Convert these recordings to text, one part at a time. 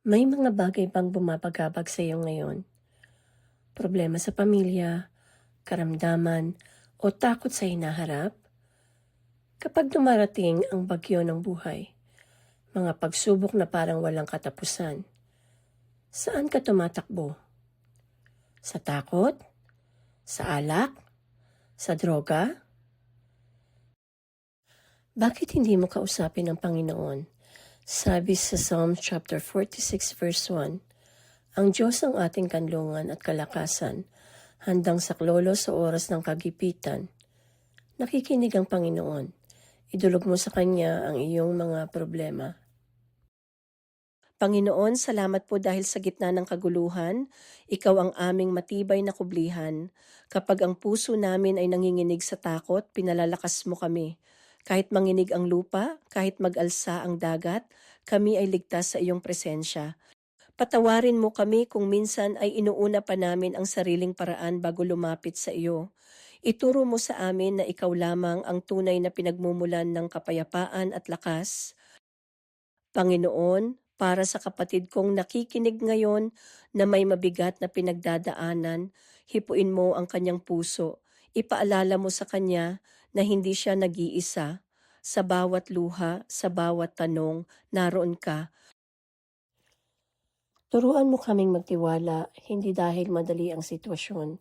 May mga bagay bang bumabagabag sa iyo ngayon? Problema sa pamilya, karamdaman, o takot sa hinaharap? Kapag dumarating ang bagyo ng buhay, mga pagsubok na parang walang katapusan, saan ka tumatakbo? Sa takot? Sa alak? Sa droga? Bakit hindi mo kausapin ang Panginoon? Sabi sa Psalm chapter 46 verse 1, ang Diyos ang ating kanlungan at kalakasan, handang saklolo sa oras ng kagipitan. Nakikinig ang Panginoon. Idulog mo sa Kanya ang iyong mga problema. Panginoon, salamat po dahil sa gitna ng kaguluhan, Ikaw ang aming matibay na kublihan. Kapag ang puso namin ay nanginginig sa takot, pinalalakas mo kami. Kahit manginig ang lupa, kahit mag-alsa ang dagat, kami ay ligtas sa iyong presensya. Patawarin mo kami kung minsan ay inuuna pa namin ang sariling paraan bago lumapit sa iyo. Ituro mo sa amin na ikaw lamang ang tunay na pinagmumulan ng kapayapaan at lakas. Panginoon, para sa kapatid kong nakikinig ngayon na may mabigat na pinagdadaanan, hipuin mo ang kanyang puso. Ipaalala mo sa kanya na hindi siya nag-iisa. Sa bawat luha, sa bawat tanong, naroon ka. Turuan mo kaming magtiwala, hindi dahil madali ang sitwasyon,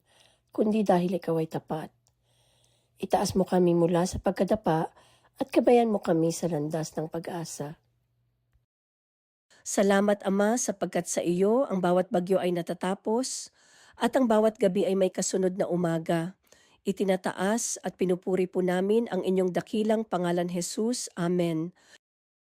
kundi dahil ikaw ay tapat. Itaas mo kami mula sa pagkadapa at gabayan mo kami sa landas ng pag-asa. Salamat Ama sapagkat sa iyo ang bawat bagyo ay natatapos at ang bawat gabi ay may kasunod na umaga. Itinataas at pinupuri po namin ang inyong dakilang pangalan Jesus. Amen.